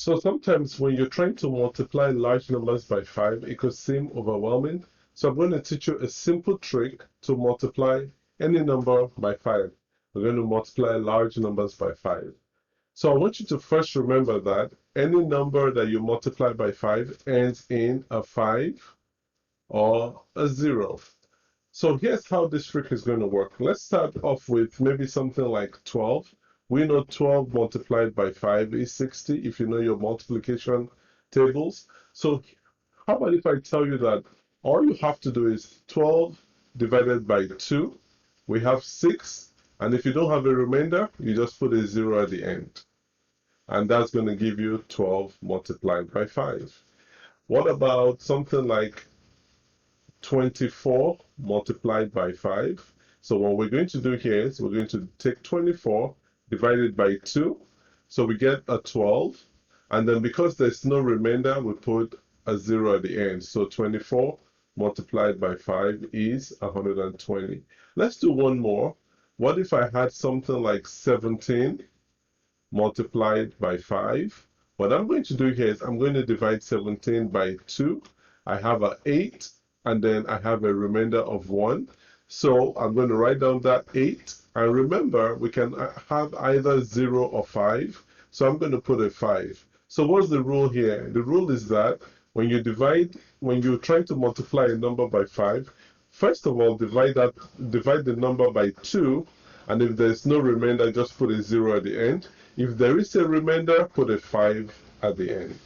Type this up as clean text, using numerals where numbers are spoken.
So sometimes when you're trying to multiply large numbers by 5, it could seem overwhelming. So I'm going to teach you a simple trick to multiply any number by 5. We're going to multiply large numbers by 5. So I want you to first remember that any number that you multiply by 5 ends in a 5 or a 0. So here's how this trick is going to work. Let's start off with maybe something like 12. We know 12 multiplied by 5 is 60 if you know your multiplication tables. So how about if I tell you that all you have to do is 12 divided by 2, we have 6, and if you don't have a remainder, you just put a 0 at the end. And that's going to give you 12 multiplied by 5. What about something like 24 multiplied by 5? So what we're going to do here is we're going to take 24 divided by 2. So we get a 12. And then because there's no remainder, we put a 0 at the end. So 24 multiplied by 5 is 120. Let's do one more. What if I had something like 17 multiplied by 5? What I'm going to do here is I'm going to divide 17 by 2. I have an 8, and then I have a remainder of 1. So I'm going to write down that 8. And remember, we can have either 0 or 5. So I'm going to put a 5. So what's the rule here? The rule is that when you're trying to multiply a number by 5, first of all, divide the number by 2. And if there's no remainder, just put a 0 at the end. If there is a remainder, put a 5 at the end.